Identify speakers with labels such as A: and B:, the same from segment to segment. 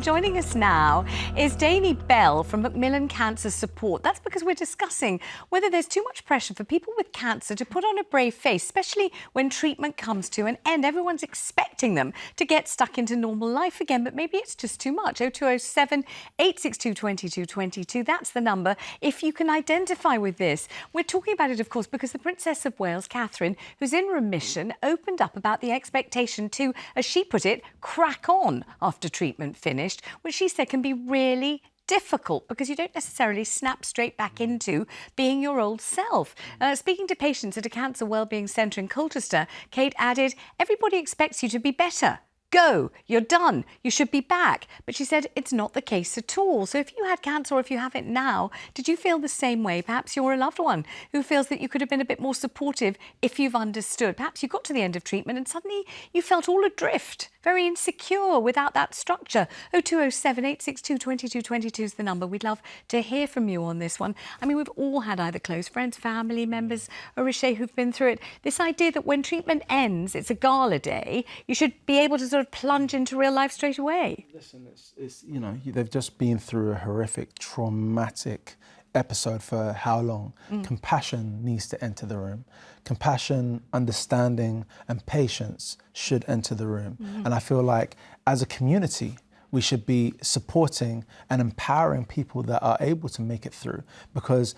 A: And joining us now is Danny Bell from Macmillan Cancer Support. That's because we're discussing whether there's too much pressure for people with cancer to put on a brave face, especially when treatment comes to an end. Everyone's expecting them to get stuck into normal life again, but maybe it's just too much. 0207 862 2222, that's the number. If you can identify with this, we're talking about it, of course, because the Princess of Wales, Catherine, who's in remission, opened up about the expectation to, as she put it, crack on after treatment finished, which she said can be really difficult because you don't necessarily snap straight back into being your old self. Speaking to patients at a cancer wellbeing centre in Colchester, Kate added, everybody expects you to be better. Go, you're done, you should be back. But she said it's not the case at all. So if you had cancer or if you have it now, did you feel the same way? Perhaps you're a loved one who feels that you could have been a bit more supportive if you've understood. Perhaps you got to the end of treatment and suddenly you felt all adrift, very insecure without that structure. 0207 862 2222 is the number. We'd love to hear from you on this one. I mean, we've all had either close friends, family members, Oritsé, who've been through it. This idea that when treatment ends, it's a gala day, you should be able to sort of plunge into real life straight away.
B: Listen, it's you know, they've just been through a horrific, traumatic episode for how long? Compassion needs to enter the room. Compassion, understanding and patience should enter the room. And I feel like as a community, we should be supporting and empowering people that are able to make it through, because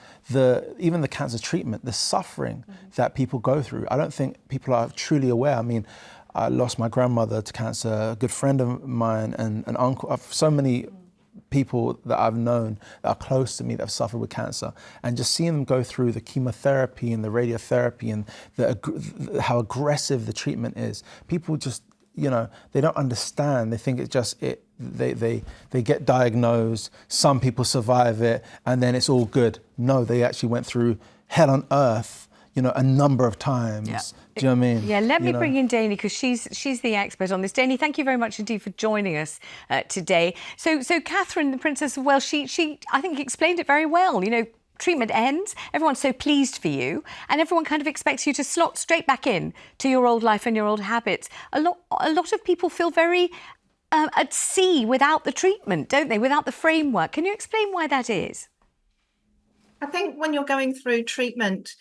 B: even the cancer treatment, the suffering that people go through, I don't think people are truly aware. I mean, I lost my grandmother to cancer, a good friend of mine and an uncle, so many people that I've known that are close to me that have suffered with cancer, and just seeing them go through the chemotherapy and the radiotherapy and how aggressive the treatment is. People just, you know, they don't understand. They think it's just they get diagnosed, some people survive it, and then it's all good. No, they actually went through hell on earth, you know, a number of times. Yeah. Do you know what I mean?
A: Yeah, let me bring in Danny because she's the expert on this. Danny, thank you very much indeed for joining us today. So Catherine, the Princess of Wales, she I think explained it very well. You know, treatment ends, everyone's so pleased for you, and everyone kind of expects you to slot straight back in to your old life and your old habits. A lot of people feel very at sea without the treatment, don't they? Without the framework. Can you explain why that is?
C: I think when you're going through treatment,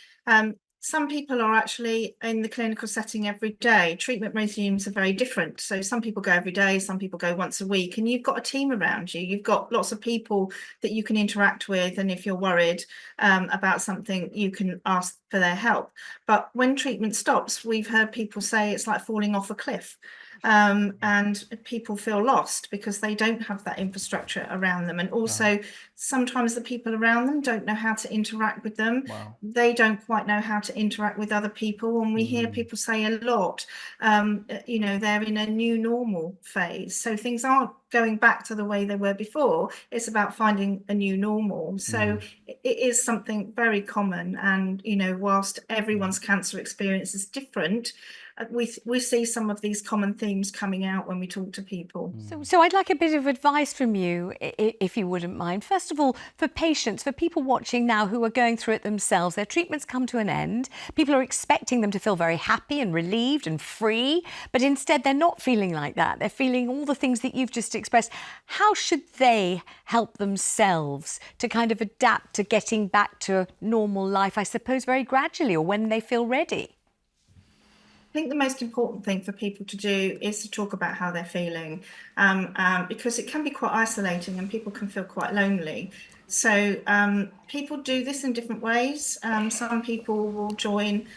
C: some people are actually in the clinical setting every day. Treatment regimes are very different. So some people go every day, some people go once a week, and you've got a team around you. You've got lots of people that you can interact with. And if you're worried about something, you can ask for their help. But when treatment stops, we've heard people say it's like falling off a cliff. And people feel lost because they don't have that infrastructure around them. And also sometimes the people around them don't know how to interact with them. They don't quite know how to interact with other people. And we hear people say a lot, you know, they're in a new normal phase. So things aren't going back to the way they were before. It's about finding a new normal. So it is something very common. And, you know, whilst everyone's cancer experience is different, we see some of these common themes coming out when we talk to people.
A: So I'd like a bit of advice from you, if you wouldn't mind. First of all, for patients, for people watching now who are going through it themselves, their treatments come to an end. People are expecting them to feel very happy and relieved and free, but instead they're not feeling like that. They're feeling all the things that you've just expressed. How should they help themselves to kind of adapt to getting back to a normal life, I suppose, very gradually, or when they feel ready?
C: I think the most important thing for people to do is to talk about how they're feeling, because it can be quite isolating and people can feel quite lonely. So people do this in different ways. Some people will join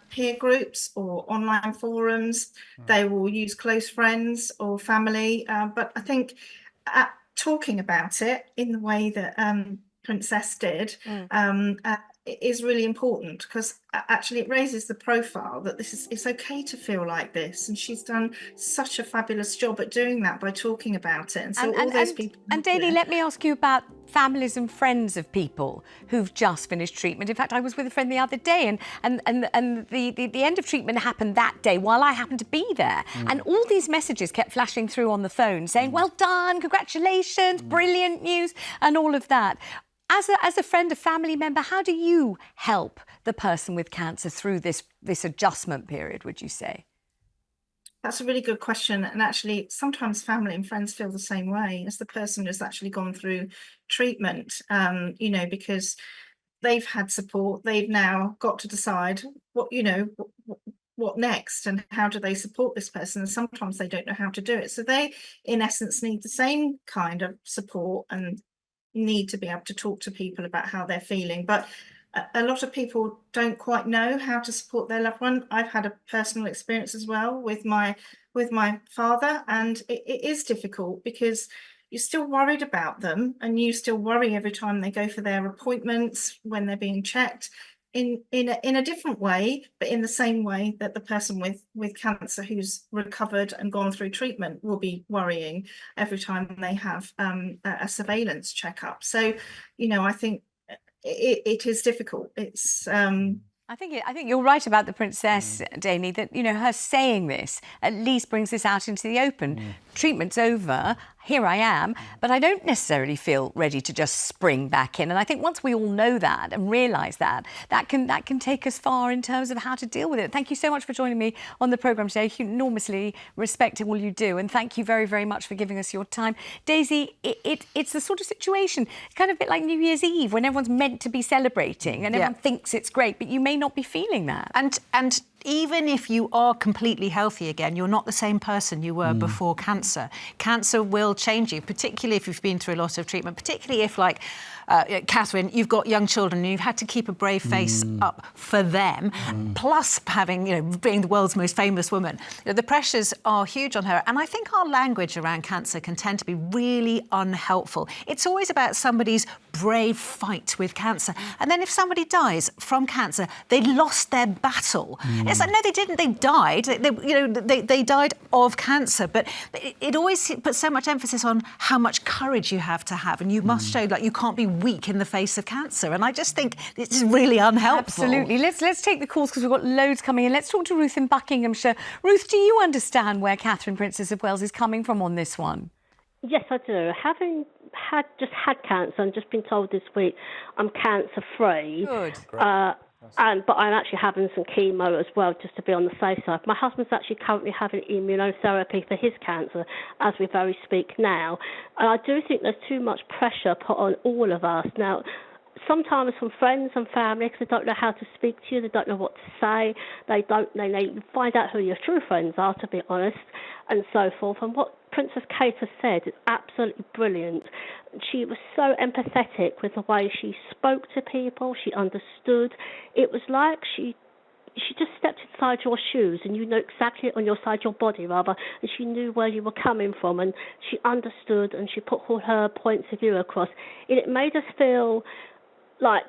C: peer groups or online forums. They will use close friends or family. But I think talking about it in the way that Princess did is really important, because actually it raises the profile that it's okay to feel like this, and she's done such a fabulous job at doing that by talking about it. And so all those people.
A: And Danny, let me ask you about families and friends of people who've just finished treatment. In fact, I was with a friend the other day, and the end of treatment happened that day while I happened to be there, and all these messages kept flashing through on the phone saying, "Well done, congratulations, brilliant news," and all of that. As a friend, a family member, how do you help the person with cancer through this adjustment period, would you say?
C: That's a really good question. And actually, sometimes family and friends feel the same way as the person who's actually gone through treatment, you know, because they've had support. They've now got to decide what next and how do they support this person. And sometimes they don't know how to do it. So they, in essence, need the same kind of support and need to be able to talk to people about how they're feeling. But a lot of people don't quite know how to support their loved one. I've had a personal experience as well with my father, and it is difficult because you're still worried about them, and you still worry every time they go for their appointments, when they're being checked, in a different way, but in the same way that the person with cancer who's recovered and gone through treatment will be worrying every time they have a surveillance checkup. So, you know, I think it is difficult. It's
A: I think you're right about the Princess, Danny, that, you know, her saying this at least brings this out into the open. Treatment's over, here I am, but I don't necessarily feel ready to just spring back in. And I think once we all know that and realise that can take us far in terms of how to deal with it. Thank you so much for joining me on the programme today. Enormously respect all you do, and thank you very, very much for giving us your time. Daisy, it's the sort of situation, it's kind of a bit like New Year's Eve, when everyone's meant to be celebrating and everyone thinks it's great, but you may not be feeling that.
D: And even if you are completely healthy again, you're not the same person you were before cancer. Cancer will change you, particularly if you've been through a lot of treatment, particularly if, like Catherine, you've got young children and you've had to keep a brave face up for them, plus having, you know, being the world's most famous woman. You know, the pressures are huge on her. And I think our language around cancer can tend to be really unhelpful. It's always about somebody's brave fight with cancer. And then if somebody dies from cancer, they lost their battle. It's like, no, they didn't. They died. They died of cancer. But it always puts so much emphasis on how much courage you have to have. And you must show, like, you can't be weak in the face of cancer. And I just think it's really unhelpful.
A: Absolutely. Let's take the calls because we've got loads coming in. Let's talk to Ruth in Buckinghamshire. Ruth, do you understand where Catherine, Princess of Wales, is coming from on this one?
E: Yes, I do. Having just had cancer and just been told this week I'm cancer free.
A: Good.
E: But I'm actually having some chemo as well, just to be on the safe side. My husband's actually currently having immunotherapy for his cancer as we very speak now. And I do think there's too much pressure put on all of us. Now, sometimes from friends and family, because they don't know how to speak to you, they don't know what to say, they find out who your true friends are, to be honest, and so forth. And what Princess Kate has said is absolutely brilliant. She was so empathetic with the way she spoke to people. She understood. It was like she just stepped inside your shoes, and you know exactly on your side, your body rather, and she knew where you were coming from, and she understood, and she put all her points of view across. And it made us feel like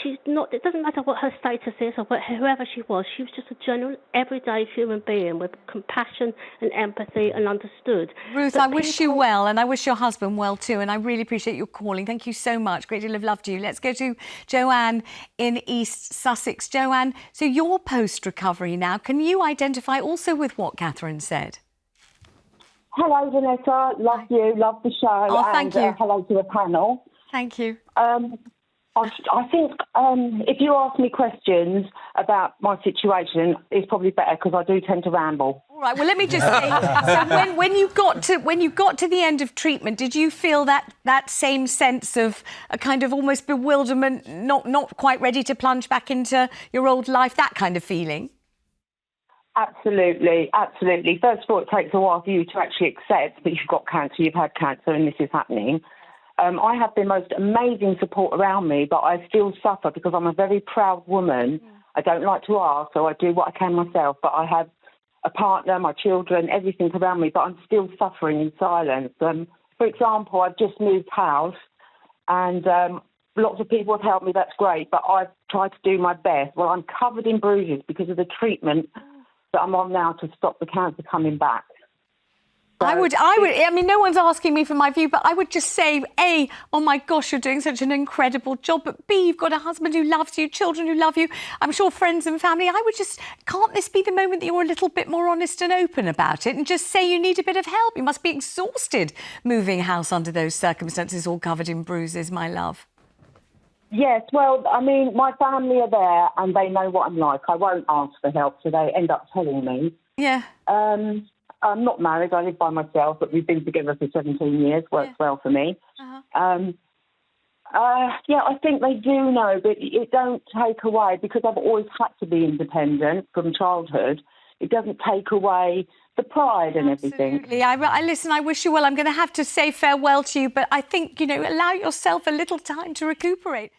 E: she's not, it doesn't matter what her status is or whoever she was just a genuine, everyday human being with compassion and empathy and understood.
A: Ruth, I wish you well, and I wish your husband well too, and I really appreciate your calling. Thank you so much. Great deal of love to you. Let's go to Joanne in East Sussex. Joanne, so you're post-recovery now. Can you identify also with what Catherine said?
F: Hello, Vanessa. Love you. Love the show.
A: Oh, thank you.
F: Hello to the panel.
A: Thank you.
F: I think if you ask me questions about my situation, it's probably better because I do tend to ramble.
A: All right. Well, let me just say. So when you got to the end of treatment, did you feel that same sense of a kind of almost bewilderment, not quite ready to plunge back into your old life, that kind of feeling?
F: Absolutely, absolutely. First of all, it takes a while for you to actually accept that you've got cancer, you've had cancer, and this is happening. I have the most amazing support around me, but I still suffer because I'm a very proud woman. I don't like to ask, so I do what I can myself, but I have a partner, my children, everything around me, but I'm still suffering in silence. For example, I've just moved house, and lots of people have helped me, that's great, but I've tried to do my best. Well, I'm covered in bruises because of the treatment that I'm on now to stop the cancer coming back.
A: I mean, no one's asking me for my view, but I would just say, A, oh my gosh, you're doing such an incredible job, but B, you've got a husband who loves you, children who love you, I'm sure friends and family. I would just, can't this be the moment that you're a little bit more honest and open about it and just say you need a bit of help? You must be exhausted moving house under those circumstances, all covered in bruises, my love.
F: Yes, well, I mean, my family are there and they know what I'm like. I won't ask for help, so they end up telling me.
A: Yeah.
F: I'm not married. I live by myself, but we've been together for 17 years. Works well for me. Yeah, I think they do know, but it don't take away, because I've always had to be independent from childhood. It doesn't take away the pride and everything.
A: Absolutely. Listen, I wish you well. I'm going to have to say farewell to you, but I think, allow yourself a little time to recuperate.